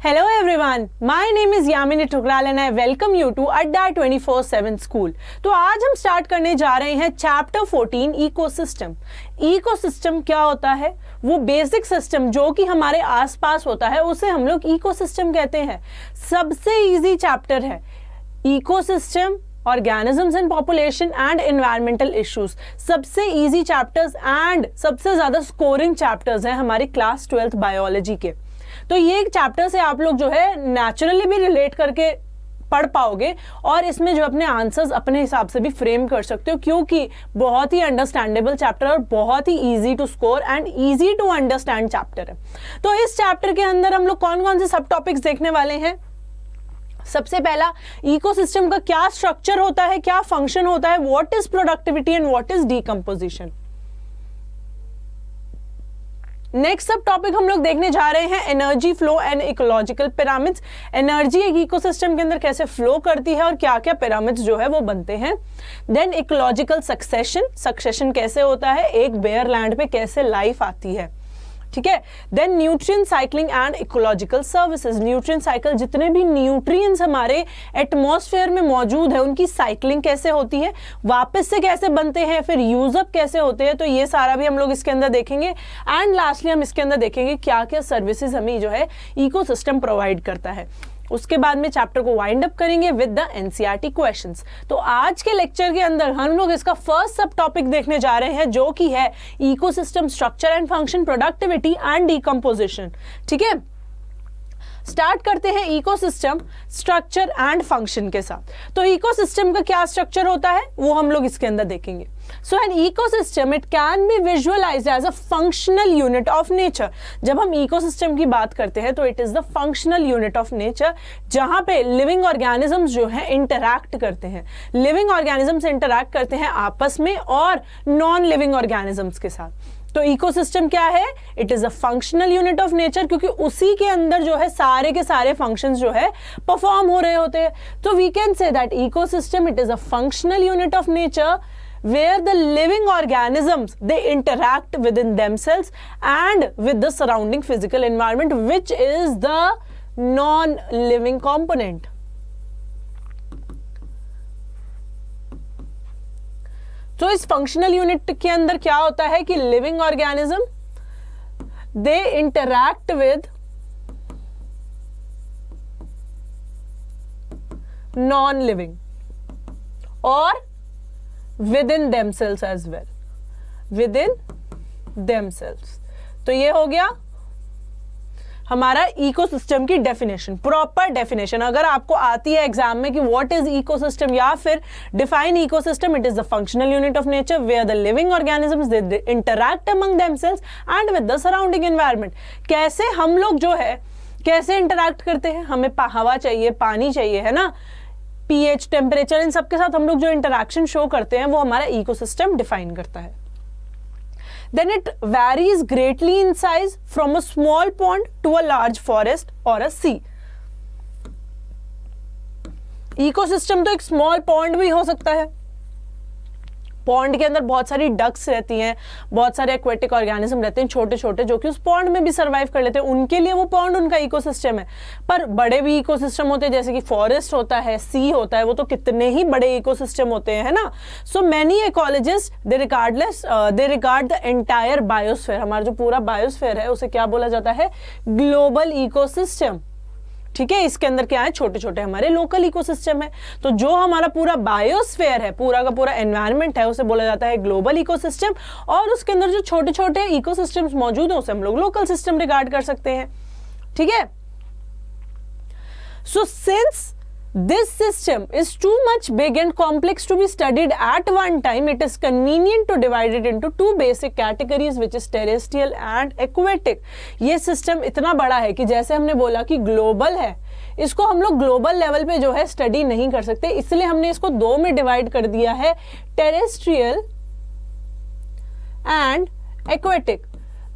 Hello everyone, my name is Yamini Thukral and I welcome you to Adda 24/7 School। तो आज हम start करने जा रहे हैं चैप्टर 14 इकोसिस्टम। इकोसिस्टम क्या होता है? वो बेसिक सिस्टम जो कि हमारे आसपास होता है उसे हम लोग इकोसिस्टम कहते हैं। सबसे इजी चैप्टर है ecosystem, organisms and population and environmental issues. सबसे इजी चैप्टर्स एंड सबसे ज्यादा स्कोरिंग चैप्टर्स हैं हमारी क्लास 12th बायोलॉजी के। तो ये एक चैप्टर से आप लोग जो है नेचुरली भी रिलेट करके पढ़ पाओगे और इसमें जो अपने आंसर्स अपने हिसाब से भी फ्रेम कर सकते हो, क्योंकि बहुत ही अंडरस्टैंडेबल चैप्टर और बहुत ही easy to score and easy to understand chapter है। तो इस चैप्टर के अंदर हम लोग कौन कौन से सब टॉपिक्स देखने वाले हैं? सबसे पहला, इकोसिस्टम का क्या स्ट्रक्चर होता है, क्या फंक्शन होता है, what is productivity and what is decomposition. Next सब टॉपिक हम लोग देखने जा रहे हैं energy flow and ecological pyramids. Energy एक इकोसिस्टम के अंदर कैसे फ्लो करती है और क्या क्या पिरामिड्स जो है वो बनते हैं। देन इकोलॉजिकल सक्सेशन कैसे होता है, एक बेयर लैंड पे कैसे लाइफ आती है, ठीक है। Then nutrient cycling and ecological services. Nutrient cycle, जितने भी न्यूट्रिएंट्स हमारे एटमॉस्फेयर में मौजूद है उनकी साइक्लिंग कैसे होती है, वापस से कैसे बनते हैं, फिर यूज अप कैसे होते हैं, तो ये सारा भी हम लोग इसके अंदर देखेंगे। एंड लास्टली हम इसके अंदर देखेंगे क्या क्या सर्विसेज हमें जो है इकोसिस्टम प्रोवाइड करता है। उसके बाद में चैप्टर को वाइंड अप करेंगे विद द एनसीईआरटी क्वेश्चंस। तो आज के लेक्चर के अंदर हम लोग इसका फर्स्ट सब टॉपिक देखने जा रहे हैं जो कि है ecosystem structure and function, productivity and decomposition. ठीक है, स्टार्ट करते हैं इकोसिस्टम स्ट्रक्चर एंड फंक्शन के साथ। तो इकोसिस्टम का क्या स्ट्रक्चर होता है वो हम लोग इसके अंदर देखेंगे। So an ecosystem it can be visualized as a functional unit of nature. जब हम इकोसिस्टम की बात करते हैं तो it is the functional unit of nature, जहां पे लिविंग ऑर्गेनिजम्स जो है इंटरैक्ट करते हैं। लिविंग ऑर्गेनिजम्स इंटरैक्ट करते हैं आपस में और नॉन लिविंग ऑर्गेनिजम्स के साथ। तो इकोसिस्टम क्या है? It is a functional unit of nature, क्योंकि उसी के अंदर जो है सारे के सारे फंक्शंस जो है परफॉर्म हो रहे होते हैं। तो we can say that ecosystem it is a functional unit of nature where the living organisms they interact within themselves and with the surrounding physical environment, which is the non-living component. तो इस functional unit के अंदर क्या होता है कि living organism they interact with non living और within themselves as well, within themselves। तो ये हो गया हमारा इकोसिस्टम की डेफिनेशन, प्रॉपर डेफिनेशन। अगर आपको आती है एग्जाम में कि व्हाट इज इकोसिस्टम या फिर define ecosystem, it is the functional unit of nature where the living organisms they interact among themselves and with the surrounding environment. कैसे हम लोग जो है कैसे इंटरैक्ट करते हैं, हमें हवा चाहिए, पानी चाहिए, है ना, पीएच, टेम्परेचर, इन सबके साथ हम लोग जो इंटरैक्शन शो करते हैं वो हमारा इकोसिस्टम डिफाइन करता है। Then it varies greatly in size from a small pond to a large forest और अ सी। इकोसिस्टम तो एक स्मॉल पॉन्ड भी हो सकता है। पॉन्ड के अंदर बहुत सारी डक्स रहती हैं, बहुत सारे एक्वेटिक ऑर्गेनिज्म रहते हैं छोटे छोटे, जो कि उस पॉन्ड में भी सर्वाइव कर लेते हैं। उनके लिए वो पॉन्ड उनका इकोसिस्टम है। पर बड़े भी इकोसिस्टम होते हैं, जैसे कि फॉरेस्ट होता है, सी होता है, वो तो कितने ही बड़े इकोसिस्टम होते हैं, है ना। So many ecologist they regard the entire biosphere. हमारा जो पूरा बायोस्फीयर है उसे क्या बोला जाता है? Global ecosystem. ठीक है, इसके अंदर क्या है? छोटे छोटे हमारे लोकल इकोसिस्टम है। तो जो हमारा पूरा बायोस्फीयर है, पूरा का पूरा एनवायरनमेंट है, उसे बोला जाता है ग्लोबल इकोसिस्टम। और उसके अंदर जो छोटे छोटे इकोसिस्टम्स मौजूद है उसे हम लोग लोकल सिस्टम रिगार्ड कर सकते हैं। ठीक है, so since this system is too much big and complex to be studied at one time, it is convenient to divide it into two basic categories, which is terrestrial and aquatic। ये system इतना बड़ा है कि जैसे हमने बोला कि global है, इसको हम लोग ग्लोबल लेवल पे जो है स्टडी नहीं कर सकते, इसलिए हमने इसको दो में डिवाइड कर दिया है, टेरेस्ट्रियल एंड एक्वेटिक।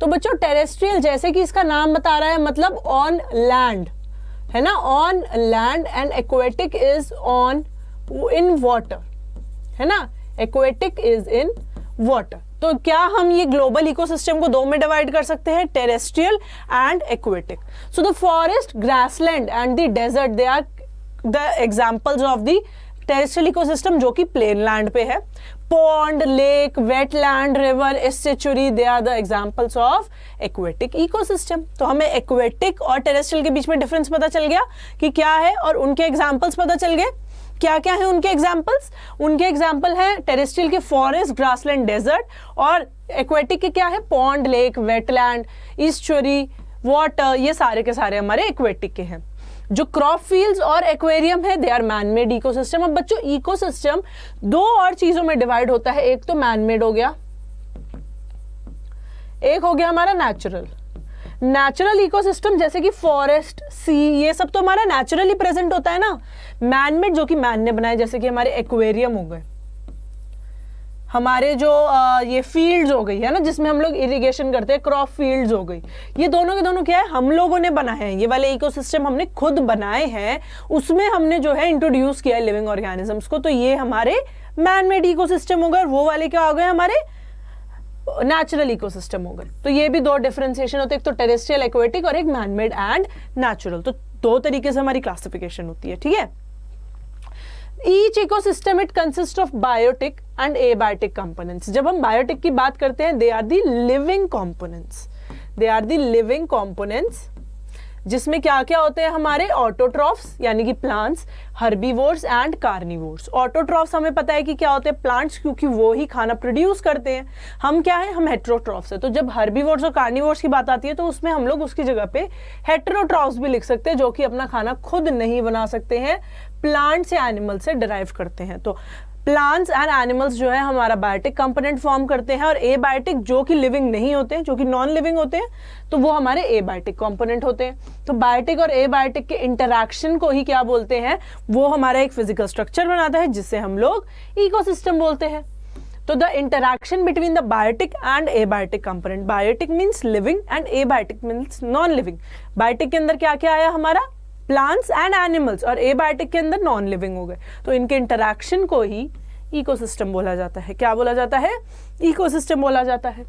तो बच्चों टेरेस्ट्रियल जैसे कि इसका नाम बता रहा है, मतलब ऑन लैंड, है ना, on land, and aquatic is on in water, है ना, एक्वेटिक इज इन वाटर। तो क्या हम ये ग्लोबल इकोसिस्टम को दो में डिवाइड कर सकते हैं, terrestrial and aquatic. So the forest, grassland and the desert, they are the examples of the terrestrial ecosystem जो कि प्लेन लैंड पे है. Pond, lake, wetland, river, estuary, they are the examples of aquatic ecosystem. तो हमें aquatic और terrestrial के बीच में difference पता चल गया कि क्या है, और उनके एग्जांपल्स पता चल गए. क्या क्या है उनके एग्जांपल्स? उनके एग्जांपल है टेरेस्ट्रियल के फॉरेस्ट, ग्रासलैंड, डेजर्ट, और एक्वेटिक के क्या है, पॉन्ड, लेक, वेटलैंड, ईस्चुरी, वाटर, ये सारे के सारे हमारे एक्वेटिक के हैं. जो क्रॉप फील्ड्स और एक्वेरियम है, they are man made ecosystem. अब बच्चों इकोसिस्टम दो और चीजों में डिवाइड होता है, एक तो मैन मेड हो गया, एक हो गया हमारा नेचुरल. नेचुरल इकोसिस्टम जैसे कि फॉरेस्ट, सी, ये सब तो हमारा नेचुरली प्रेजेंट होता है ना. मैन मेड जो कि मैन ने बनाए, जैसे कि हमारे एक्वेरियम हो गए, हमारे जो ये फील्ड्स हो गई है ना जिसमें हम लोग इरिगेशन करते हैं, क्रॉप फील्ड्स हो गई, ये दोनों के दोनों क्या है, हम लोगों ने बनाए हैं. ये वाले इकोसिस्टम हमने खुद बनाए हैं, उसमें हमने जो है इंट्रोड्यूस किया है लिविंग ऑर्गेनिजम्स को. तो ये हमारे मैन मेड इकोसिस्टम हो गए, और वो वाले क्या हो गए, हमारे नेचुरल इकोसिस्टम हो गए. तो ये भी दो डिफरेंशिएशन होते हैं, एक तो टेरेस्ट्रियल, एक्वेटिक, और एक मैन मेड एंड नेचुरल. तो दो तरीके से हमारी क्लासिफिकेशन होती है. ठीक है. Each ecosystem it consists of biotic and abiotic components. जब हम biotic की बात करते हैं, they are the living components. They are the living components. जिसमें क्या क्या होते हैं हमारे ऑटोट्रॉफ्स यानी कि plants, herbivores and carnivores. Autotrophs हमें पता है कि क्या होते हैं, प्लांट्स, क्योंकि वो ही खाना प्रोड्यूस करते हैं. हम क्या है, हम हेट्रोट्रॉफ्स है. तो जब हर्बीवोर्स और कार्निवोर्स की बात आती है तो उसमें हम लोग उसकी जगह पे हेट्रोट्रॉफ्स भी लिख सकते हैं, जो कि अपना खाना खुद नहीं बना सकते हैं, प्लांट्स या एनिमल से डिराइव करते हैं. तो प्लांट्स एंड एनिमल्स जो है हमारा बायोटिक कंपोनेंट फॉर्म करते हैं, और एबायोटिक जो कि लिविंग नहीं होते हैं, जो कि नॉन लिविंग होते हैं, तो वो हमारे एबायोटिक कंपोनेंट होते हैं. तो बायोटिक और एबायोटिक के इंटरैक्शन को ही क्या बोलते हैं, वो हमारा एक फिजिकल स्ट्रक्चर बनाता है जिससे हम लोग इकोसिस्टम बोलते हैं. तो the interaction between the biotic and abiotic component, biotic means living and abiotic means non living. Biotic के अंदर क्या क्या आया हमारा, प्लांट्स एंड एनिमल्स, और एबायोटिक के अंदर नॉन लिविंग हो गए. तो इनके इंटरैक्शन को ही इकोसिस्टम बोला जाता है. क्या बोला जाता है, इकोसिस्टम बोला जाता है.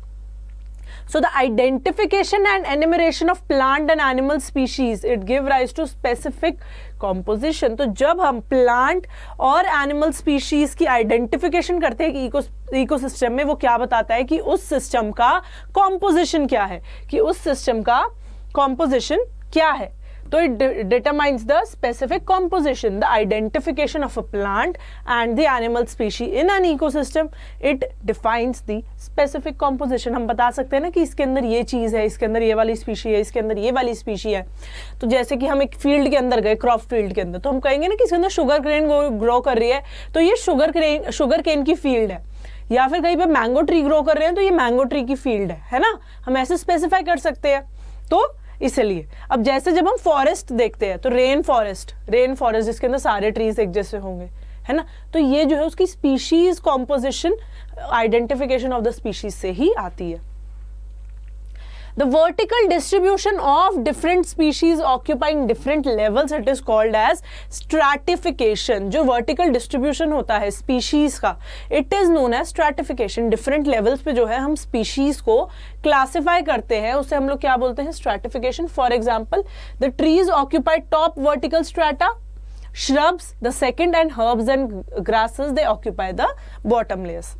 So the identification and enumeration of plant and animal species it give rise to specific composition. तो जब हम प्लांट और एनिमल स्पीशीज की आइडेंटिफिकेशन करते हैं कि इकोसिस्टम में, वो क्या बताता है कि उस सिस्टम का कॉम्पोजिशन क्या है, कि उस सिस्टम का कॉम्पोजिशन क्या है. So it determines the specific composition, the identification of a plant and the animal species in an ecosystem. It defines the specific composition. हम बता सकते हैं ना कि इसके अंदर ये चीज़ है, इसके अंदर ये वाली स्पीशी है, इसके अंदर ये वाली स्पीशी है. तो जैसे कि हम एक फील्ड के अंदर गए, क्रॉप फील्ड के अंदर, तो हम कहेंगे ना कि इसके अंदर शुगर केन ग्रो कर रही है, तो ये शुगर केन की फील्ड है. या फिर कहीं पे मैंगो ट्री ग्रो कर रहे हैं तो ये मैंगो ट्री की फील्ड है ना. हम ऐसे स्पेसिफाई कर सकते हैं. तो इसलिए अब जैसे जब हम फॉरेस्ट देखते हैं तो रेन फॉरेस्ट जिसके अंदर सारे ट्रीज एक जैसे होंगे, है ना. तो ये जो है उसकी species composition, identification of the species से ही आती है. The vertical distribution of different species occupying different levels, it is called as stratification. जो vertical distribution होता है species का, it is known as stratification. different levels पे जो है हम species को classify करते हैं, उसे हम लोग क्या बोलते हैं, stratification. For example, the trees occupy top vertical strata, shrubs the second, and herbs and grasses they occupy the bottom layers.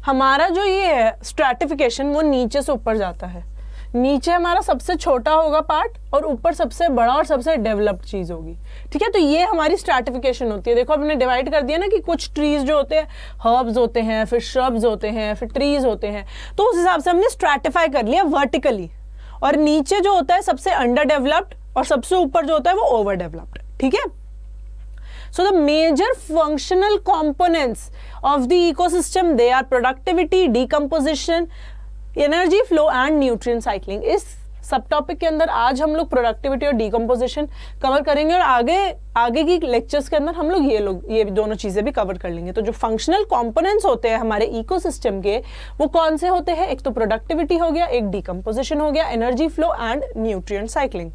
हमारा जो ये है स्ट्रैटिफिकेशन, वो नीचे से ऊपर जाता है. नीचे हमारा सबसे छोटा होगा पार्ट, और ऊपर सबसे बड़ा और सबसे डेवलप्ड चीज होगी. ठीक है. तो ये हमारी स्ट्रैटिफिकेशन होती है. देखो हमने डिवाइड कर दिया ना कि कुछ ट्रीज जो होते हैं हर्ब्स होते हैं, फिर श्रब्स होते हैं, फिर ट्रीज होते हैं. तो उस हिसाब से हमने स्ट्रैटिफाई कर लिया वर्टिकली. और नीचे जो होता है सबसे अंडर डेवलप्ड, और सबसे ऊपर जो होता है वो ओवर डेवलप्ड. ठीक है. So the major functional components of the ecosystem, they are productivity, decomposition, energy flow and nutrient cycling. इस सब टॉपिक के अंदर आज हम लोग प्रोडक्टिविटी और डीकम्पोजिशन कवर करेंगे और आगे की लेक्चर्स के अंदर हम लोग ये दोनों चीजें भी कवर कर लेंगे। तो जो फंक्शनल कंपोनेंट्स होते हैं हमारे इकोसिस्टम के, वो कौन से होते हैं? एक तो प्रोडक्टिविटी हो गया, एक डीकम्पोजिशन हो गया, energy flow and nutrient cycling.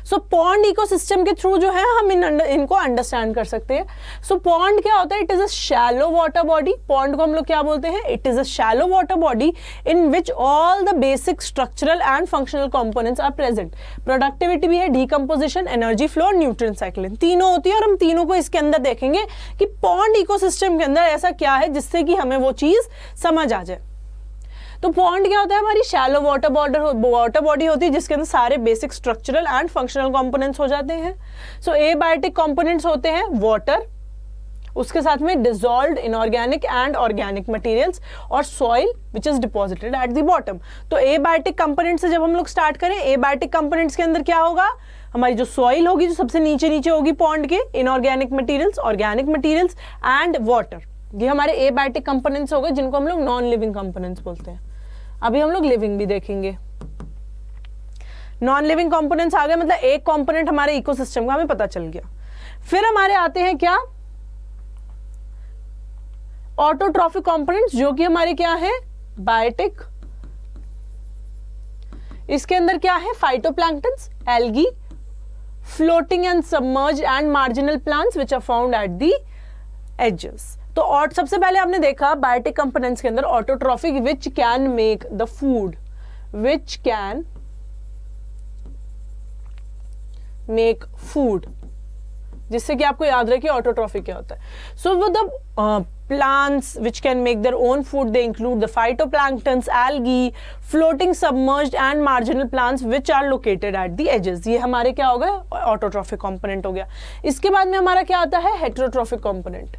So pond ecosystem के थ्रू जो है हम इनको अंडरस्टैंड कर सकते हैं। सो पॉन्ड क्या होता है? It is a shallow water body. Pond को हम लोग क्या बोलते हैं? It is a shallow water body in which all the basic structural and functional components are present. Productivity भी है, डीकम्पोजिशन, एनर्जी फ्लो और न्यूट्रिएंट साइक्लिंग, तीनों होती है और हम तीनों को इसके अंदर देखेंगे कि पॉन्ड इकोसिस्टम के अंदर ऐसा क्या है जिससे कि हमें वो चीज समझ आ जाए। तो पॉन्ड क्या होता है? हमारी शैलो वाटर बॉडी होती है जिसके अंदर सारे basic structural and functional components हो जाते हैं। सो एबायोटिक कंपोनेंट्स होते हैं वाटर, उसके साथ में dissolved inorganic and organic materials और soil which is deposited at the bottom. तो एबायोटिक कंपोनेंट से जब हम लोग स्टार्ट करें, एबायोटिक कंपोनेंट्स के अंदर क्या होगा? हमारी जो सॉइल होगी जो सबसे नीचे होगी पॉन्ड के, inorganic materials, organic materials and water, ये हमारे एबायोटिक कंपोनेंट्स हो गए जिनको हम लोग नॉन लिविंग कंपोनेंट्स बोलते हैं। अभी हम लोग लिविंग भी देखेंगे। नॉन लिविंग कंपोनेंट्स आ गए, मतलब एक कंपोनेंट हमारे इकोसिस्टम का हमें पता चल गया। फिर हमारे आते हैं क्या? ऑटोट्रॉफिक कंपोनेंट्स, जो कि हमारे क्या है? बायोटिक। इसके अंदर क्या है? Phytoplanktons, algae, floating and submerged and marginal plants which are found at the edges. तो और सबसे पहले आपने देखा बायोटिक कंपोनेंट्स के अंदर autotrophic, which can make the food, which can make food, जिससे कि आपको याद रहे ऑटोट्रॉफिक क्या होता है। सो वो the plants which can make their own food, they include the phytoplanktons, algae, floating, submerged and marginal plants which are located at the edges। ये हमारे क्या हो गए? ऑटोट्रॉफिक कंपोनेंट हो गया। इसके बाद में हमारा क्या आता है? Heterotrophic component.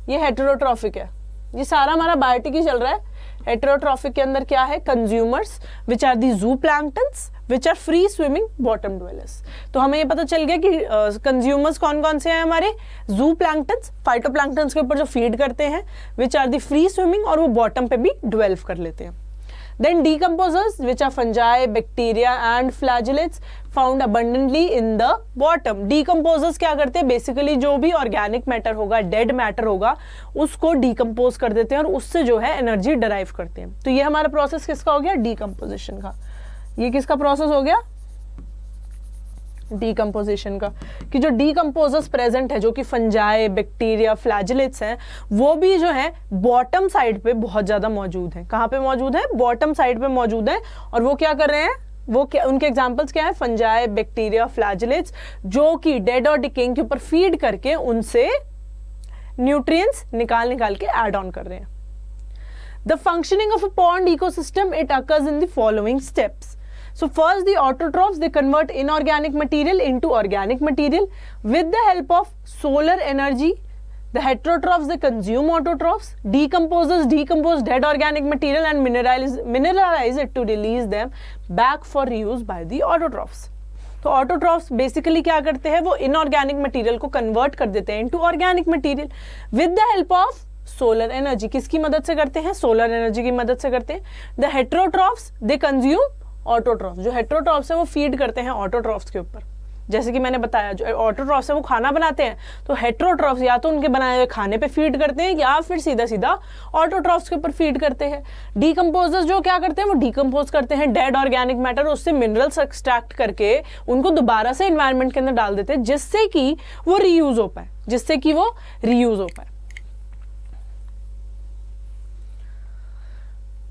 ये हेटेरोट्रॉफिक है, ये सारा हमारा बायोटिक ही चल रहा है। हेटेरोट्रॉफिक के अंदर क्या है? Consumers which are the zooplanktons which are free swimming bottom dwellers. तो हमें ये पता चल गया कि कंज्यूमर्स कौन कौन से हैं हमारे? जू प्लैंक्टन्स, फाइटोप्लैंक्टन्स के ऊपर जो फीड करते हैं, which are the free swimming, और वो बॉटम पे भी ड्वेल्व कर लेते हैं। Then decomposers which are fungi, bacteria and flagellates found abundantly in the bottom। Decomposers क्या करते हैं? बेसिकली जो भी ऑर्गेनिक मैटर होगा, डेड मैटर होगा, उसको डिकम्पोज कर देते हैं और उससे जो है एनर्जी डराइव करते हैं। तो ये हमारा प्रोसेस किसका हो गया? डीकम्पोजिशन का। ये किसका प्रोसेस हो गया? डीकम्पोजिशन का। कि जो डीकम्पोजर्स प्रेजेंट है, जो कि फंजाई, बैक्टीरिया, फ्लैजेलेट्स हैं, वो भी जो है बॉटम साइड पे बहुत ज्यादा मौजूद हैं। कहाँ पे मौजूद है? बॉटम साइड पे मौजूद है। और वो क्या कर रहे हैं? वो क्या, उनके एग्जांपल्स क्या है? फंजाई, बैक्टीरिया, फ्लैजेलेट्स, जो कि डेड और डिकेइंग के ऊपर फीड करके उनसे न्यूट्रिएंट्स निकाल के ऐड ऑन कर रहे हैं। The functioning of a pond ecosystem, it occurs in the following steps. So first, the autotrophs, they convert inorganic material into organic material with the help of solar energy. The heterotrophs, they consume autotrophs. Decomposers decompose dead organic material and mineralize it to release them back for reuse by the autotrophs. तो autotrophs basically क्या करते हैं? वो inorganic material को convert कर देते हैं into organic material with the help of solar energy. किसकी मदद से करते हैं? सोलर एनर्जी की मदद से करते हैं। The heterotrophs, they consume autotrophs. जो हेटेरोट्रॉफ्स है वो फीड करते हैं ऑटोट्रॉफ्स के ऊपर। जैसे कि मैंने बताया, जो ऑटोट्रॉफ्स है वो खाना बनाते हैं, तो हेटेरोट्रॉफ्स या तो उनके बनाए हुए खाने पे फीड करते हैं या फिर सीधा ऑटोट्रॉफ्स के ऊपर फीड करते हैं। डीकम्पोजर्स जो क्या करते हैं? वो डीकम्पोज करते हैं डेड ऑर्गेनिक मैटर, उससे मिनरल्स एक्सट्रैक्ट करके उनको दोबारा से एनवायरनमेंट के अंदर डाल देते हैं, जिससे कि वो रीयूज हो पाए।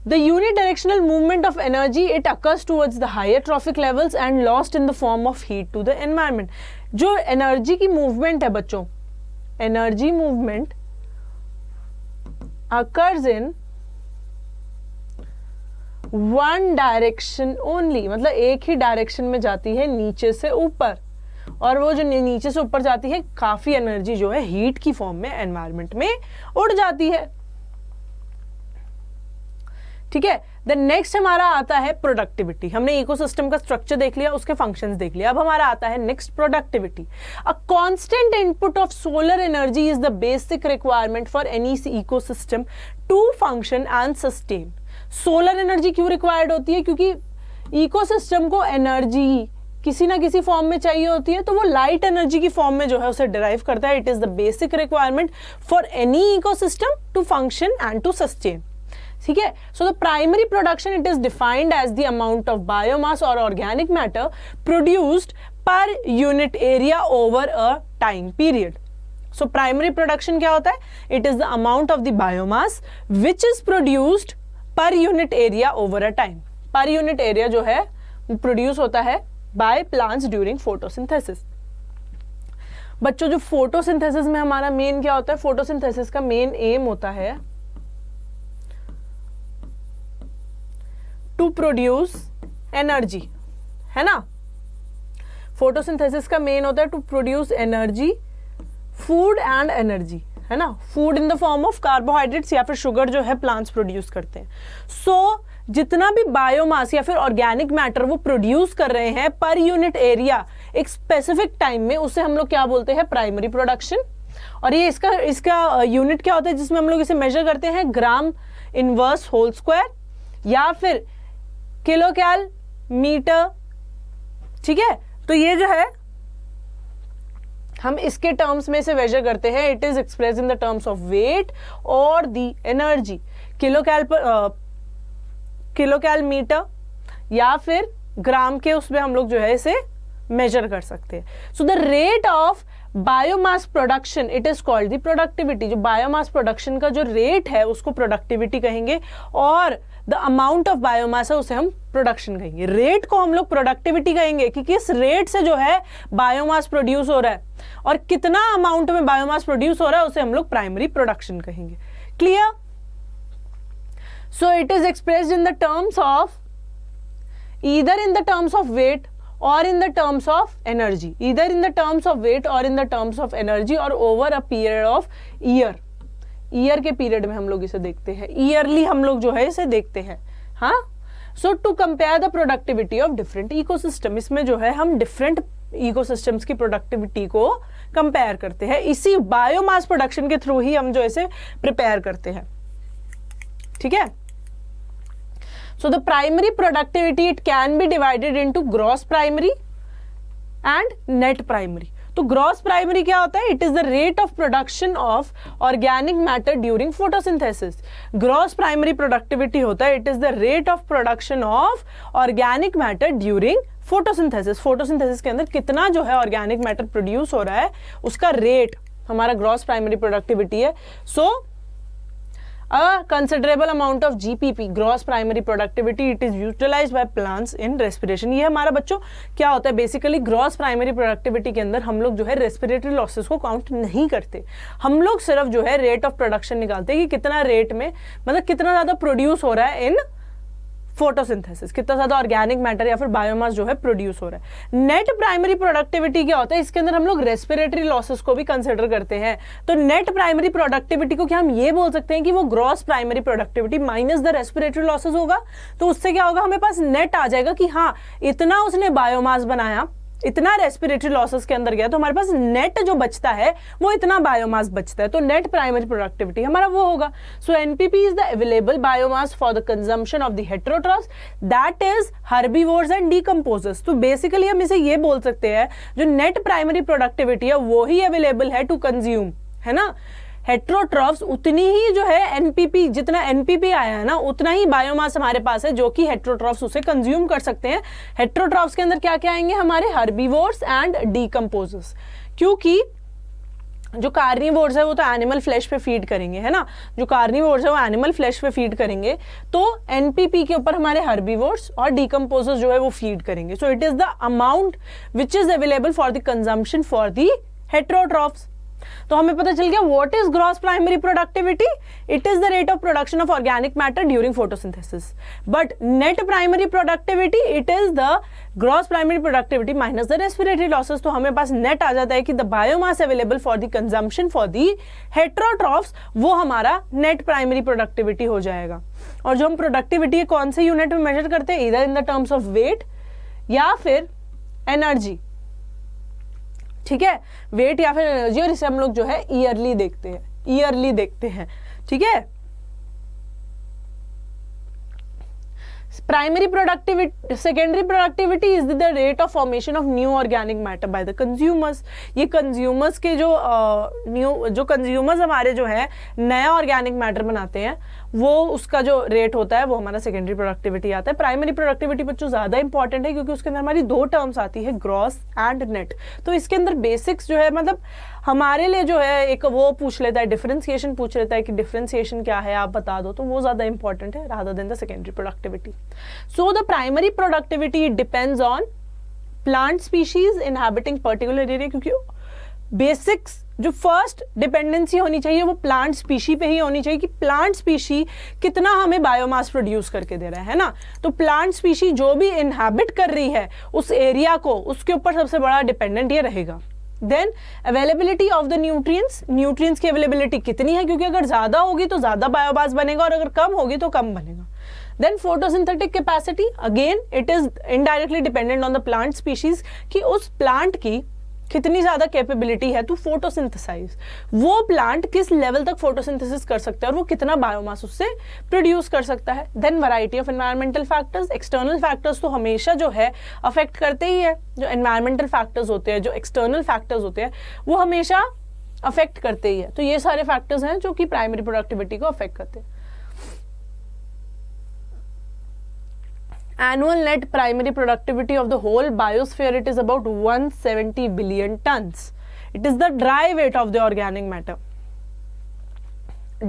The unidirectional movement of energy, it occurs towards the higher trophic levels and lost in the form of heat to the environment। जो एनर्जी की मूवमेंट है बच्चों, energy movement occurs in one direction only, मतलब एक ही direction में जाती है नीचे से ऊपर, और वो जो नीचे से ऊपर जाती है काफी एनर्जी जो है हीट की फॉर्म में एनवायरनमेंट में उड़ जाती है। ठीक है। द नेक्स्ट हमारा आता है प्रोडक्टिविटी। हमने इकोसिस्टम का स्ट्रक्चर देख लिया, उसके फंक्शंस देख लिया। अब हमारा आता है next productivity. A constant input of solar energy is the basic requirement for any ecosystem to function and sustain. Solar energy क्यों रिक्वायर्ड होती है? क्योंकि इकोसिस्टम को एनर्जी किसी ना किसी फॉर्म में चाहिए होती है, तो वो लाइट एनर्जी की फॉर्म में जो है उसे डिराइव करता है. It is the basic requirement for any ecosystem to function and to sustain. ठीक है. So the primary production it is defined as the amount of biomass और organic matter produced per unit area over a time period. So primary production क्या होता है? It is the amount of the biomass which is produced per unit area over a time. Per unit area जो है produce होता है by plants during photosynthesis. बच्चों, जो photosynthesis में हमारा मेन क्या होता है? फोटोसिंथेसिस का मेन एम होता है टू प्रोड्यूस एनर्जी, है ना. फोटोसिंथेसिस का मेन होता है to produce energy, food and energy, है ना. Food in the form of carbohydrates या फिर शुगर जो है प्लांट्स प्रोड्यूस करते हैं. सो जितना भी बायोमास या फिर ऑर्गेनिक मैटर वो प्रोड्यूस कर रहे हैं पर यूनिट एरिया एक स्पेसिफिक टाइम में, उसे हम लोग क्या बोलते हैं? Primary production. और ये इसका यूनिट क्या होता है जिसमें हम लोग इसे मेजर करते हैं? ग्राम इनवर्स होल स्क्वायर या फिर किलो कैल मीटर. ठीक है. तो ये जो है हम इसके टर्म्स में से मेजर करते हैं. It is express in the terms of weight और the energy. Kilo cal meter या फिर ग्राम के उसमें हम लोग जो है इसे मेजर कर सकते हैं. So the rate of biomass production it is called the productivity. जो बायोमास प्रोडक्शन का जो रेट है उसको प्रोडक्टिविटी कहेंगे और द अमाउंट ऑफ बायोमास है उसे हम प्रोडक्शन कहेंगे. रेट को हम लोग प्रोडक्टिविटी कहेंगे कि किस रेट से जो है बायोमास प्रोड्यूस हो रहा है और कितना अमाउंट में बायोमास प्रोड्यूस हो रहा है उसे हम लोग प्राइमरी प्रोडक्शन कहेंगे. Clear? So it is expressed in the terms of either in the terms of weight or in the terms of energy. Either in the terms of weight or in the terms of energy or over a period of year. Year के period में हम लोग इसे देखते हैं. Yearly हम लोग जो है इसे देखते हैं. हाँ. So to compare the productivity of different ecosystem. इसमें जो है हम डिफरेंट इकोसिस्टम्स की प्रोडक्टिविटी को कंपेयर करते हैं. इसी बायोमास प्रोडक्शन के थ्रू ही हम जो इसे प्रिपेयर करते हैं. ठीक है. So the primary productivity it can be divided into gross primary and net primary. तो ग्रॉस प्राइमरी क्या होता है? It is the rate of production of organic matter during photosynthesis. Gross primary productivity होता है it is the rate of production of organic matter during photosynthesis. Photosynthesis के अंदर कितना जो है ऑर्गेनिक मैटर प्रोड्यूस हो रहा है उसका रेट हमारा ग्रॉस प्राइमरी प्रोडक्टिविटी है. सो a considerable amount of GPP gross primary productivity it is utilized by plants in respiration. ये हमारा बच्चों क्या होता है? बेसिकली ग्रॉस प्राइमरी प्रोडक्टिविटी के अंदर हम लोग जो है रेस्पिरेटरी लॉसेस को काउंट नहीं करते. हम लोग सिर्फ जो है रेट ऑफ प्रोडक्शन निकालते हैं कि कितना रेट में मतलब कितना ज्यादा प्रोड्यूस हो रहा है इन फोटोसिंथेसिस, कितना ज्यादा ऑर्गेनिक मैटर या फिर बायोमास जो है प्रोड्यूस हो रहा है. नेट प्राइमरी प्रोडक्टिविटी क्या होता है? इसके अंदर हम लोग रेस्पिरेटरी लॉसेस को भी कंसिडर करते हैं. तो नेट प्राइमरी प्रोडक्टिविटी को क्या हम ये बोल सकते हैं कि वो gross primary productivity minus the respiratory losses होगा. तो उससे क्या होगा? हमें पास नेट आ जाएगा कि हाँ इतना उसने बायोमास बनाया, इतना रेस्पिरेटरी लॉसेस के अंदर गया, तो हमारे पास नेट जो बचता है वो इतना बायोमास बचता है. तो नेट प्राइमरी प्रोडक्टिविटी हमारा वो होगा. So NPP is the available biomass for the consumption of the heterotrophs that is herbivores and decomposers. तो बेसिकली हम इसे ये बोल सकते हैं जो नेट प्राइमरी प्रोडक्टिविटी है वो ही अवेलेबल है टू कंज्यूम, है ना. हेट्रोट्रॉफ्स उतनी ही जो है एनपीपी, जितना एनपीपी आया है ना उतना ही बायोमास हमारे पास है जो कि हेट्रोट्रॉफ्स उसे कंज्यूम कर सकते हैं. हेट्रोट्रॉफ्स के अंदर क्या क्या आएंगे? हमारे हर्बीवोर्स एंड डीकंपोजर्स. क्योंकि जो कार्निवोर्स है वो तो एनिमल फ्लैश पे फीड करेंगे, है ना. जो कार्निवोर्स है वो एनिमल फ्लैश पे फीड करेंगे, तो एनपीपी के ऊपर हमारे हर्बीवोर्स और डीकंपोजर्स जो है वो फीड करेंगे. So it is the amount which is available for the consumption for the heterotrophs. तो हमें पता चल गया what is gross primary productivity. It is the rate of production of organic matter during photosynthesis. But net primary productivity it is the gross primary productivity minus the respiratory losses. तो हमें पास net आ जाता है कि the biomass available for the consumption for the heterotrophs वो हमारा net primary productivity हो जाएगा. और जो हम प्रोडक्टिविटी कौन से यूनिट में मेजर करते हैं? इधर in the terms of weight या फिर एनर्जी. ठीक है, वेट या फिर एनर्जी. और इसे हम लोग जो है ईयरली देखते हैं. ठीक है. Primary productivity, secondary productivity is the rate of formation of new organic matter by the consumers. ये कंज्यूमर्स के जो कंज्यूमर्स हमारे जो है नया ऑर्गेनिक मैटर बनाते हैं, वो उसका जो रेट होता है वो हमारा सेकेंडरी प्रोडक्टिविटी आता है। प्राइमरी प्रोडक्टिविटी बच्चों ज़्यादा इंपॉर्टेंट है क्योंकि उसके अंदर हमारी दो टर्म्स आती है, ग्रॉस एंड नेट। तो इसके अंदर बेसिक्स जो है मतलब हमारे लिए जो है एक वो पूछ लेता है, डिफरेंशिएशन पूछ लेता है कि डिफरेंशिएशन क्या है आप बता दो, तो वो ज़्यादा इंपॉर्टेंट है rather than the secondary productivity. So the primary productivity depends on plant species inhabiting particular area, क्योंकि बेसिक्स जो फर्स्ट डिपेंडेंसी होनी चाहिए वो प्लांट स्पीशी पे ही होनी चाहिए कि प्लांट स्पीशी कितना हमें बायोमास प्रोड्यूस करके दे रहा है ना। तो प्लांट स्पीशी जो भी इनहैबिट कर रही है उस एरिया को, उसके ऊपर सबसे बड़ा डिपेंडेंट ये रहेगा। Then availability of the nutrients, nutrients की अवेलेबिलिटी कितनी है, क्योंकि अगर ज्यादा होगी तो ज्यादा बायोमास बनेगा और अगर कम होगी तो कम बनेगा। Then photosynthetic capacity, again it is indirectly dependent on the plant species कि उस प्लांट की कितनी ज्यादा कैपेबिलिटी है टू फोटोसिंथेसाइज, वो प्लांट किस लेवल तक फोटोसिंथेसिस कर सकता है और वो कितना बायोमास उससे प्रोड्यूस कर सकता है। Then variety of environmental factors, external factors तो हमेशा जो है अफेक्ट करते ही है, जो एनवायरमेंटल फैक्टर्स होते हैं, जो एक्सटर्नल फैक्टर्स होते हैं वो हमेशा अफेक्ट करते ही है। तो ये सारे फैक्टर्स हैं जो कि प्राइमरी प्रोडक्टिविटी को अफेक्ट करते हैं। Annual net primary productivity of the whole biosphere, it is about 170 billion tons. It is the dry weight of the organic matter.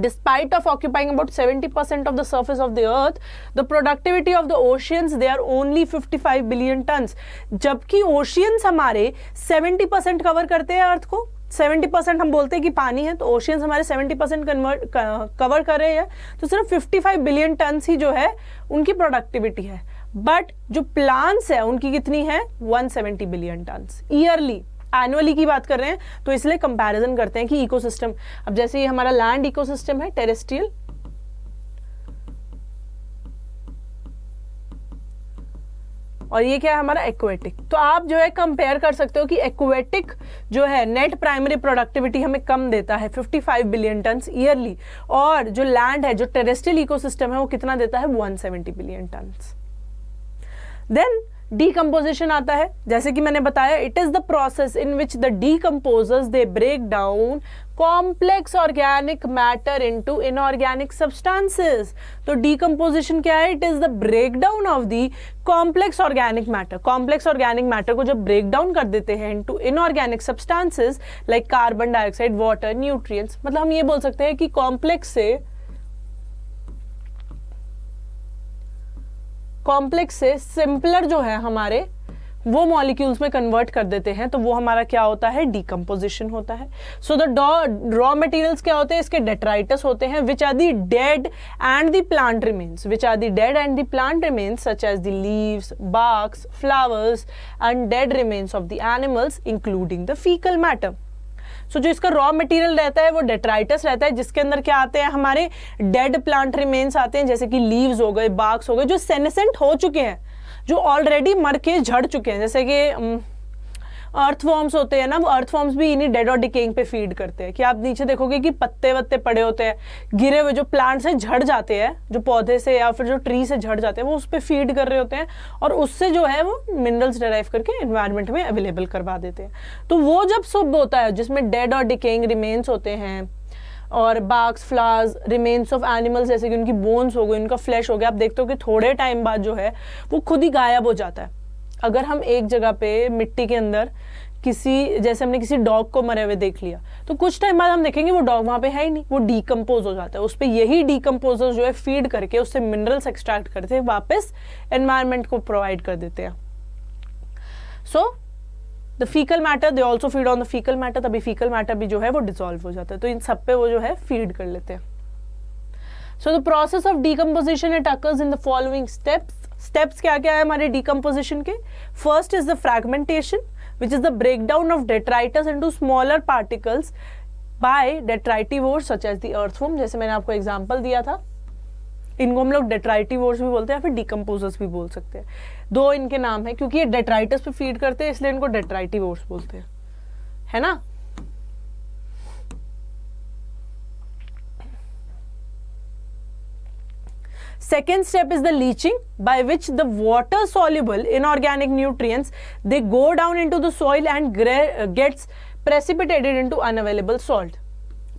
Despite of occupying about 70% of the surface of the earth, the productivity of the oceans, they are only 55 billion tons. जबकि oceans हमारे 70% cover करते हैं अर्थ को, 70% हम बोलते हैं कि पानी है, तो ओशियंस हमारे 70% कवर कर रहे हैं, तो सिर्फ 55 बिलियन टन ही जो है उनकी प्रोडक्टिविटी है। बट जो प्लांट्स है उनकी कितनी है, 170 बिलियन टन ईयरली। एनुअली की बात कर रहे हैं तो इसलिए कंपैरिजन करते हैं कि इकोसिस्टम, अब जैसे ये हमारा लैंड इकोसिस्टम है टेरेस्ट्रियल, और ये क्या है हमारा एक्वेटिक। तो आप जो है कंपेयर कर सकते हो कि एक्वेटिक जो है नेट प्राइमरी प्रोडक्टिविटी हमें कम देता है 55 बिलियन टन ईयरली, और जो लैंड है, जो टेरेस्ट्रियल इकोसिस्टम है वो कितना देता है, 170 बिलियन टन। देन डीकम्पोजिशन आता है, जैसे कि मैंने बताया, it is the process in which the decomposers they break down complex organic matter into inorganic substances. तो डीकम्पोजिशन क्या है, it is the breakdown of the complex organic matter. Complex organic matter को जब ब्रेक डाउन कर देते हैं into inorganic substances like carbon dioxide, water, nutrients, मतलब हम ये बोल सकते हैं कि कॉम्प्लेक्स से सिंपलर जो है हमारे वो मॉलिक्यूल्स में कन्वर्ट कर देते हैं, तो वो हमारा क्या होता है, डीकम्पोजिशन होता है। सो द रॉ मटेरियल्स क्या होते हैं, इसके डेट्राइटस होते हैं which are the dead and the plant remains, which are the dead and the plant remains such as the leaves, barks, flowers and dead remains of the animals including the fecal matter. So जो इसका raw material रहता है वो detritus रहता है, जिसके अंदर क्या आते हैं, हमारे डेड प्लांट रिमेन्स आते हैं, जैसे कि लीव्स हो गए, बार्क्स हो गए, जो सेनेसेंट हो चुके हैं, जो ऑलरेडी मर के झड़ चुके हैं, जैसे कि अर्थवॉर्म्स होते हैं ना, वो अर्थवॉर्म्स भी इन्हीं डेड और डिकेइंग पे फीड करते हैं। कि आप नीचे देखोगे कि पत्ते वत्ते पड़े होते हैं, गिरे हुए जो प्लांट से झड़ जाते हैं, जो पौधे से या फिर जो ट्री से झड़ जाते हैं, वो उस पर फीड कर रहे होते हैं और उससे जो है वो मिनरल्स डिराइव करके एनवायरनमेंट में अवेलेबल करवा देते हैं। तो वो जब सब होता है जिसमें डेड और डिकेइंग रिमेन्स होते हैं और barks, flowers, remains of animals, जैसे कि उनकी बोन्स हो गई, उनका फ्लैश हो गया, आप देखते हो कि थोड़े टाइम बाद जो है वो खुद ही गायब हो जाता है। अगर हम एक जगह पे मिट्टी के अंदर किसी, जैसे हमने किसी डॉग को मरे हुए देख लिया, तो कुछ टाइम बाद हम देखेंगे वो डॉग वहाँ पे है ही नहीं, वो डीकम्पोज हो जाता है। उस पर यही डीकम्पोजर्स जो है फीड करके उससे मिनरल्स एक्सट्रैक्ट करते हैं, वापस एनवायरनमेंट को प्रोवाइड कर देते हैं। So the fecal matter, they also feed on the fecal matter, तभी फीकल मैटर भी जो है वो डिसॉल्व हो जाता है, तो इन सब पे वो जो है फीड कर लेते हैं। So the process of decomposition it occurs in the following steps. Steps क्या क्या है हमारे डीकम्पोजिशन के? First is the fragmentation which is the breakdown of detritus into smaller particles by detritivores such as the earthworm, जैसे मैंने आपको example दिया था। इनको हम लोग detritivores भी बोलते हैं, फिर decomposers भी बोल सकते हैं। दो इनके नाम है, क्योंकि ये detritus पे फीड करते हैं इसलिए इनको detritivores बोलते हैं, है ना। Second step is the leaching, by which the water soluble inorganic nutrients they go down into the soil and gets precipitated into unavailable salt.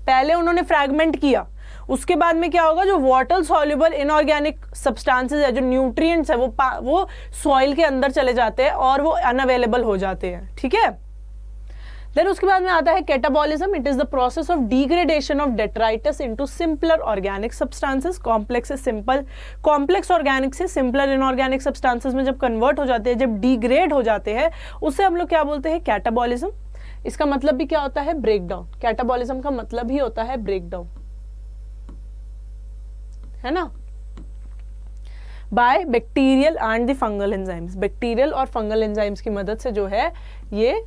पहले उन्होंने फ्रैगमेंट किया, उसके बाद में क्या होगा, जो वाटर सॉल्युबल इनऑर्गेनिक सब्सटेंसेस है, जो न्यूट्रिएंट्स है, वो सॉइल के अंदर चले जाते हैं और वो अनअवेलेबल हो जाते हैं. ठीक है. देन उसके बाद में आता है catabolism. It is the process of degradation of detritus into simpler organic substances. Complex से सिंपल, कॉम्प्लेक्स ऑर्गेनिक से सिंपलर इनऑर्गेनिक सब्सटेंसेस में जब कन्वर्ट हो जाते हैं, जब डिग्रेड हो जाते हैं, उससे हम लोग क्या बोलते हैं, कैटाबॉलिज्म. इसका मतलब भी क्या होता है, ब्रेकडाउन. कैटाबॉलिज्म का मतलब ही होता है ब्रेकडाउन, है ना, bye bacterial and the fungal enzymes. Bacterial और फंगल एंजाइम्स की मदद से जो है ये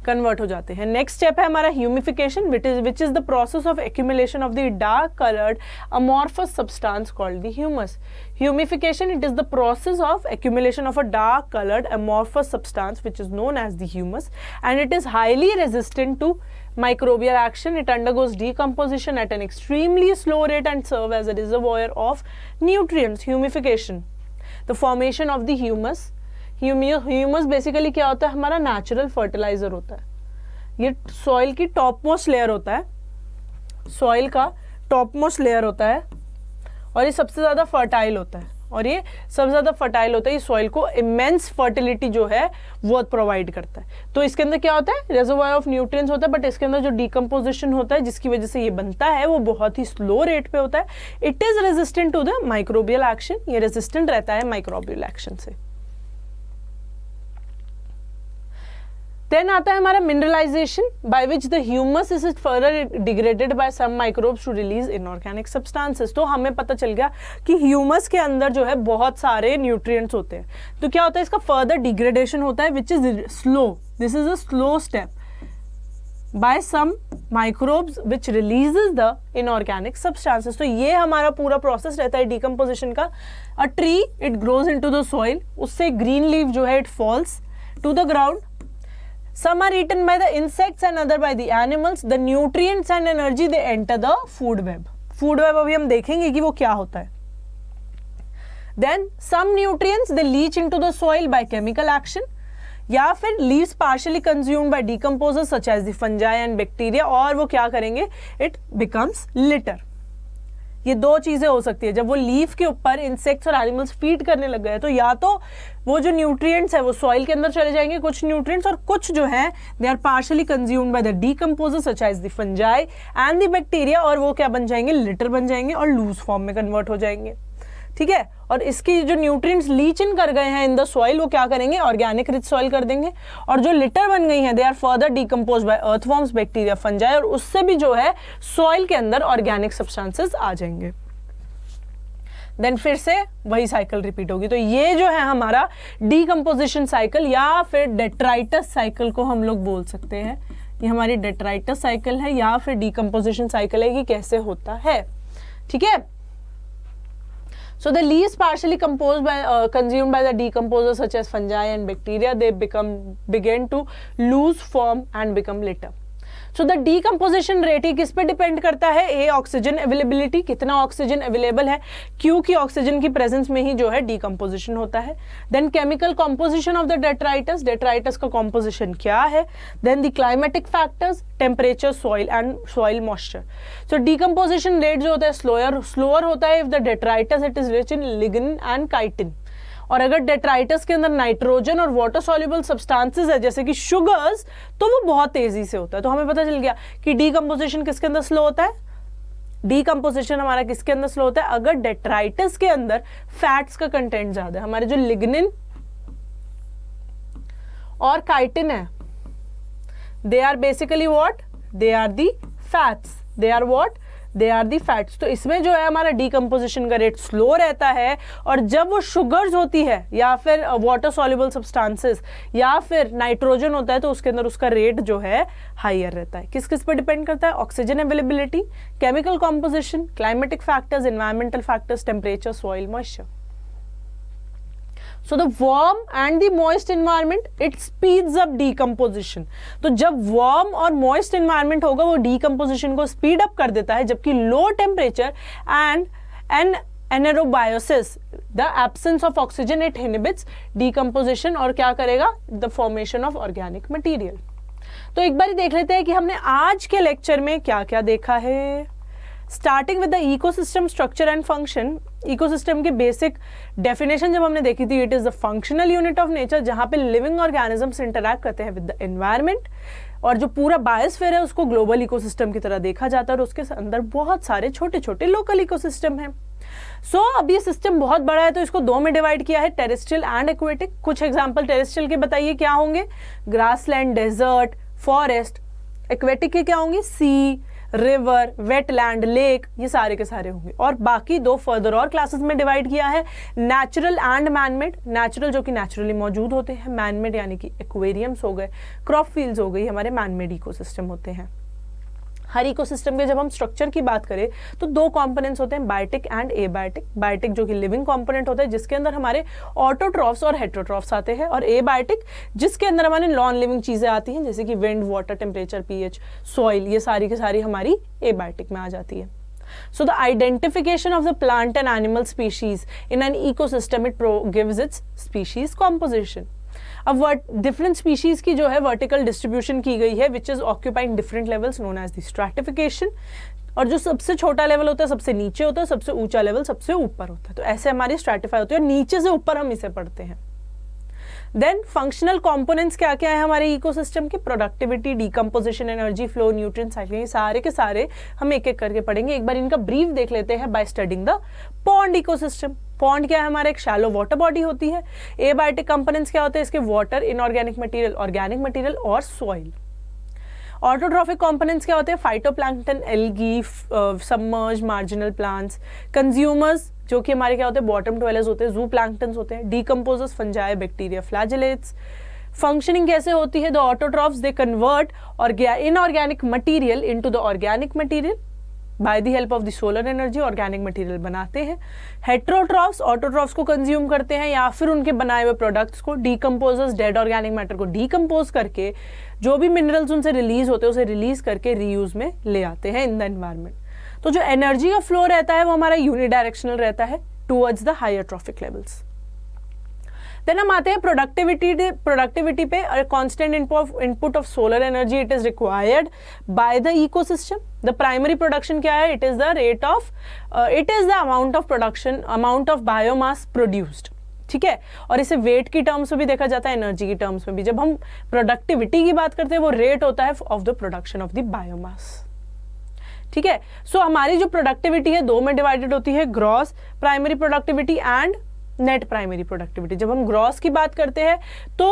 कन्वर्ट हो जाते हैं. नेक्स्ट स्टेप है हमारा humification, which is the process of accumulation of the dark coloured amorphous substance called the humus. Humification, it is the process of accumulation of a dark colored amorphous substance which is known as the humus, and it is highly resistant to microbial action. It undergoes decomposition at an extremely slow rate and serve as a reservoir of nutrients. Humification, the formation of the humus. Humus basically क्या होता है, हमारा natural fertiliser होता है. ये soil की top most layer होता है, सॉइल का टॉप मोस्ट लेयर होता है, और ये सबसे ज़्यादा फर्टाइल होता है. और ये सबसे ज़्यादा फर्टाइल होता है, ये सॉइल को इमेंस फर्टिलिटी जो है वो प्रोवाइड करता है. तो इसके अंदर क्या होता है, रिजर्वॉयर ऑफ न्यूट्रिएंट्स होता है, बट इसके अंदर जो डिकम्पोजिशन होता है जिसकी वजह से ये बनता है वो बहुत ही स्लो रेट पे होता है. It is resistant to the microbial action. ये रेजिस्टेंट रहता है माइक्रोबियल एक्शन से. देन आता है हमारा mineralisation, by which the humus is further degraded by some microbes to release inorganic substances. तो हमें पता चल गया कि ह्यूमस के अंदर जो है बहुत सारे न्यूट्रिएंट्स होते हैं. तो क्या होता है, इसका फर्दर डिग्रेडेशन होता है which is slow. This is a slow step by some microbes which releases the inorganic substances. तो ये हमारा पूरा प्रोसेस रहता है डिकम्पोजिशन का. A tree it grows into the soil, उससे ग्रीन लीफ जो है it falls to the ground. Some are eaten by the insects and other by the animals. The nutrients and energy they enter the food web. Food web अभी हम देखेंगे कि वो क्या होता है. Then some nutrients they leach into the soil by chemical action, या फिर leaves partially consumed by decomposers such as the fungi and bacteria, और वो क्या करेंगे, it becomes litter. ये दो चीजें हो सकती है. जब वो लीफ के ऊपर इंसेक्ट्स और एनिमल्स फीड करने लग गए तो या तो वो जो न्यूट्रिएंट्स है वो सॉइल के अंदर चले जाएंगे, कुछ न्यूट्रिएंट्स, और कुछ जो है they are partially consumed by the decomposers such as the fungi and the bacteria, और वो क्या बन जाएंगे, लिटर बन जाएंगे और लूज फॉर्म में कन्वर्ट हो जाएंगे. ठीक है. और इसकी जो न्यूट्रिएंट्स लीच इन कर गए हैं इन द सॉइल, वो क्या करेंगे, ऑर्गेनिक रिच सॉइल कर देंगे. और जो लिटर बन गई हैं they are further decompose by earthworms, bacteria, fungi, और उससे भी जो है सॉइल के अंदर ऑर्गेनिक सब्सटेंसेस आ जाएंगे. देन फिर से वही साइकिल रिपीट होगी. तो ये जो है हमारा डीकम्पोजिशन साइकिल या फिर डेट्राइटस साइकिल को हम लोग बोल सकते हैं. ये हमारी डेट्राइटस साइकिल है या फिर डीकम्पोजिशन साइकिल है कि कैसे होता है. ठीक है. So the leaves partially consumed by the decomposers such as fungi and bacteria, they begin to lose form and become litter. So the decomposition rate ही किस पे डिपेंड करता है, ए ऑक्सीजन अवेलेबिलिटी, कितना ऑक्सीजन अवेलेबल है, क्योंकि oxygen की presence में ही जो है डीकम्पोजिशन होता है. Then chemical composition of the detritus, detritus का कॉम्पोजिशन क्या है. Then the climatic factors, temperature, soil and soil moisture. So decomposition rate जो होता है स्लोअर होता है if the detritus it is rich in lignin and chitin. और अगर डेट्राइटस के अंदर नाइट्रोजन और वाटर सॉल्युबल सब्सटेंसेस है जैसे कि शुगर्स, तो वो बहुत तेजी से होता है. तो हमें पता चल गया कि डीकम्पोजिशन किसके अंदर स्लो होता है, डीकम्पोजिशन हमारा किसके अंदर स्लो होता है, अगर डेट्राइटस के अंदर फैट्स का कंटेंट ज्यादा है. हमारे जो लिग्निन और काइटिन है they are basically what, they are the fats, they are what, they are the fats. तो इसमें जो है हमारा डीकम्पोजिशन का रेट स्लो रहता है. और जब वो शुगर्स होती है या फिर वाटर सॉल्युबल सब्सटेंसेस या फिर नाइट्रोजन होता है तो उसके अंदर उसका रेट जो है हायर रहता है. किस किस पे डिपेंड करता है, oxygen availability, chemical composition, climatic factors, environmental factors, temperature, soil moisture. So the warm and the moist environment it speeds up decomposition. तो जब warm और moist environment होगा वो decomposition को speed up कर देता है, जबकि low temperature and anaerobiosis, the absence of oxygen, it inhibits decomposition और क्या करेगा, the formation of organic material. तो एक बार देख लेते हैं कि हमने आज के लेक्चर में क्या क्या देखा है। Starting with the ecosystem structure and function. Ecosystem की बेसिक डेफिनेशन जब हमने देखी थी, it is the functional unit of nature, जहां पे लिविंग ऑर्गेनिजम्स इंटरैक्ट करते हैं विद द एनवायरनमेंट, और जो पूरा बायोस्फीयर है उसको ग्लोबल इकोसिस्टम की तरह देखा जाता है, और उसके अंदर बहुत सारे छोटे छोटे लोकल इकोसिस्टम हैं। अब ये सिस्टम बहुत बड़ा है तो इसको दो में डिवाइड किया है, टेरेस्ट्रियल एंड एक्वेटिक। कुछ एग्जांपल टेरेस्ट्रियल के बताइए क्या होंगे, ग्रासलैंड, डेजर्ट, फॉरेस्ट। एक्वेटिक के क्या होंगे, सी, रिवर, वेटलैंड, लेक, ये सारे के सारे होंगे। और बाकी दो फर्दर और क्लासेस में डिवाइड किया है, नेचुरल एंड मैनमेड। नेचुरल जो कि नेचुरली मौजूद होते हैं, मैनमेड यानी कि एक्वेरियम्स हो गए, क्रॉप फील्ड्स हो गई, हमारे मैनमेड इकोसिस्टम होते हैं। हर इकोसिस्टम के जब हम स्ट्रक्चर की बात करें तो दो कंपोनेंट्स होते हैं, बायोटिक एंड एबायोटिक। बायोटिक जो कि लिविंग कंपोनेंट होता है जिसके अंदर हमारे ऑटोट्रॉफ्स और हेटेरोट्रॉफ्स आते हैं, और एबायोटिक जिसके अंदर हमारे नॉन लिविंग चीजें आती हैं जैसे कि wind, water, temperature, pH, soil, ये सारी की सारी हमारी एबायोटिक में आ जाती है। So the identification of the plant and animal species in an ecosystem, it gives its species composition. अब डिफरेंट स्पीशीज की जो है वर्टिकल डिस्ट्रीब्यूशन की गई है, which is occupying different levels known as the stratification. और जो सबसे छोटा लेवल होता है सबसे नीचे होता है, सबसे ऊंचा लेवल सबसे ऊपर होता है। तो ऐसे हमारी स्ट्रैटिफाई होती है, और नीचे से ऊपर हम इसे पढ़ते हैं। देन फंक्शनल कंपोनेंट्स क्या क्या है हमारे इकोसिस्टम के, productivity, decomposition, energy flow, nutrient cycle, ये सारे के सारे हम एक एक करके पढ़ेंगे। एक बार इनका ब्रीफ देख लेते हैं by studying the pond ecosystem. Pond क्या है हमारा, एक शैलो वाटर बॉडी होती है। एबायोटिक कंपोनेंट्स क्या होते हैं इसके, water, inorganic material, organic material और सॉइल। ऑटोट्रॉफिक कंपोनेंट्स क्या होते हैं, phytoplankton, algae, submerge, marginal plants. Consumers जो कि हमारे क्या होते हैं, बॉटम ड्वेलर्स होते हैं, जू प्लैंक्टन्स होते हैं। Decomposers, fungi, bacteria, flagellates. Functioning कैसे होती है, the autotrophs they convert inorganic material into the organic material by the help of the solar energy, organic material बनाते हैं। हेट्रोट्रॉफ्स ऑटोट्रॉफ्स को कंज्यूम करते हैं या फिर उनके बनाए हुए प्रोडक्ट्स को। डीकम्पोजर्स डेड ऑर्गेनिक मैटर को डीकम्पोज करके जो भी मिनरल्स उनसे रिलीज होते हैं उसे रिलीज करके रीयूज में ले आते हैं इन द एनवायरमेंट। तो जो एनर्जी का फ्लो रहता है वो हमारा यूनिडायरेक्शनल रहता है towards the higher trophic levels. Then हम आते हैं प्रोडक्टिविटी पे। Constant input of solar energy it is required by the ecosystem. The primary production क्या है, it is the amount of production, amount of biomass produced. ठीक है, और इसे वेट की टर्म्स में भी देखा जाता है, एनर्जी की टर्म्स में भी। जब हम प्रोडक्टिविटी की बात करते हैं वो रेट होता है of the production of the biomass. ठीक है, हमारी जो प्रोडक्टिविटी है दो में डिवाइडेड होती है, gross primary productivity and net primary productivity. जब हम ग्रॉस की बात करते हैं तो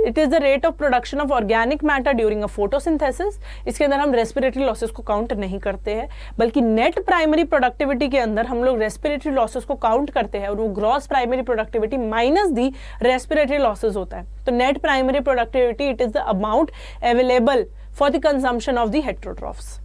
it is the rate of production of organic matter during a photosynthesis. इसके अंदर हम रेस्पिरेटरी लॉसेस को काउंट नहीं करते हैं, बल्कि नेट प्राइमरी प्रोडक्टिविटी के अंदर हम लोग रेस्पिरेटरी लॉसेस को काउंट करते हैं, और वो ग्रॉस प्राइमरी प्रोडक्टिविटी माइनस दी रेस्पिरेटरी लॉसेस होता है। तो net primary productivity it is the amount available for the consumption of the heterotrophs.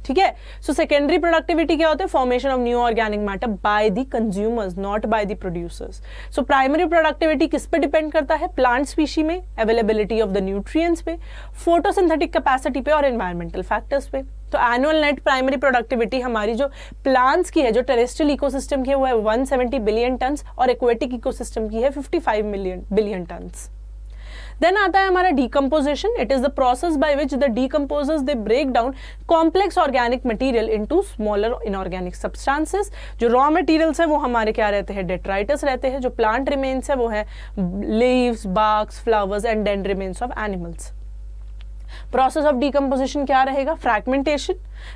ठीक है, सेकेंडरी प्रोडक्टिविटी क्या होता है, formation of new organic matter by the consumers, not by the producers. Primary productivity किस पे डिपेंड करता है, plant species में, अवेलेबिलिटी ऑफ द न्यूट्रिएंट्स पे, फोटोसिंथेटिक कैपेसिटी पे और एनवायरमेंटल फैक्टर्स पे। तो एनुअल नेट प्राइमरी प्रोडक्टिविटी हमारी जो प्लांट्स की है, जो टेरेस्ट्रियल इकोसिस्टम की है वो है 170 बिलियन टन्स, और एक्वेटिक इकोसिस्टम की है 55 बिलियन टन्स। देन आता है हमारा decomposition. It is the process by which the decomposers they break down complex organic material into smaller inorganic substances. जो रॉ मटेरियल्स है वो हमारे क्या रहते हैं, डेट्राइटस रहते हैं। जो प्लांट रिमेन्स है वो है leaves, barks, flowers and dead remains of animals. Process of decomposition क्या रहेगा, fragmentation.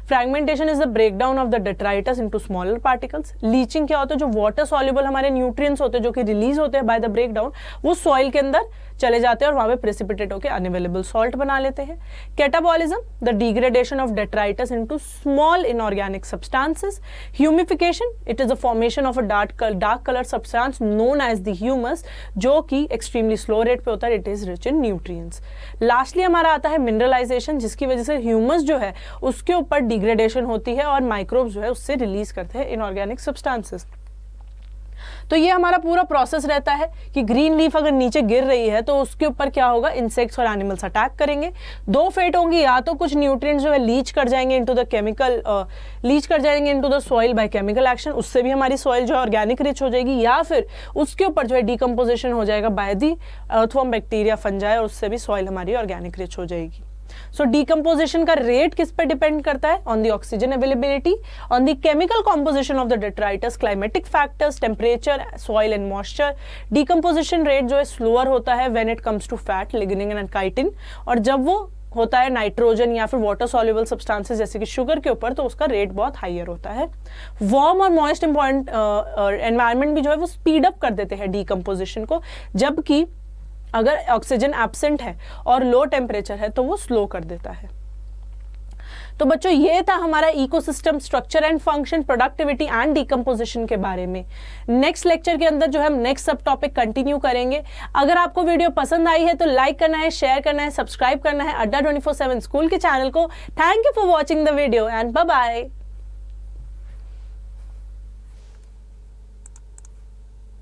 Fragmentation is the breakdown of the detritus into smaller particles. Leaching क्या होता है, जो वाटर सॉल्युबल हमारे न्यूट्रिएंट्स होते हैं जो कि रिलीज होते हैं बाय द ब्रेकडाउन, वो सॉइल के अंदर चले जाते हैं और वहां पे प्रेसिपिटेट होकर अनअवेलेबल सॉल्ट बना लेते हैं। Catabolism, the degradation of detritus into small inorganic substances. Humification, it is the formation of a dark colour substance known as the humus, जो कि एक्सट्रीमली स्लो रेट पे होता है, it is rich in nutrients. Lastly हमारा आता है mineralisation, जिसकी वजह से ह्यूमस जो है उसके ऊपर डिग्रेडेशन होती है और माइक्रोब्स जो है उससे रिलीज करते हैं इनऑर्गेनिक सब्सटेंसेस। तो ये हमारा पूरा प्रोसेस रहता है कि ग्रीन लीफ अगर नीचे गिर रही है तो उसके ऊपर क्या होगा, इंसेक्ट्स और एनिमल्स अटैक करेंगे। दो फेट होंगी, या तो कुछ न्यूट्रिएंट्स जो है लीच कर जाएंगे इनटू द केमिकल, लीच कर जाएंगे into the soil by chemical action, उससे भी हमारी सॉइल जो है ऑर्गेनिक रिच हो जाएगी, या फिर उसके ऊपर जो है डिकम्पोजिशन हो जाएगा by the earthworm, bacteria, fungi, और उससे भी सॉइल हमारी ऑर्गेनिक रिच हो जाएगी। सो डिकम्पोजिशन का रेट किस पे डिपेंड करता है, on the oxygen availability, on the chemical composition of the detritus, climatic factors, temperature, soil and moisture. Decomposition rate जो है स्लोअर होता है when it comes to fat, lignin and chitin, और जब वो होता है नाइट्रोजन या फिर वाटर सॉल्युबल सब्सटेंसेस जैसे कि शुगर के ऊपर, तो उसका रेट बहुत हाइयर होता है। वार्म और मॉइस्ट एनवायरनमेंट भी जो है वो स्पीड अप कर देते हैं डिकम्पोजिशन को, जबकि अगर ऑक्सीजन एब्सेंट है और लो टेम्परेचर है तो वो स्लो कर देता है। तो बच्चों ये था हमारा ecosystem structure and function, productivity and decomposition के बारे में। नेक्स्ट लेक्चर के अंदर जो है हम नेक्स्ट सब टॉपिक कंटिन्यू करेंगे। अगर आपको वीडियो पसंद आई है तो लाइक करना है, शेयर करना है, सब्सक्राइब करना है अड्डा 24/7 स्कूल के चैनल को। Thank you for watching the video and bye bye.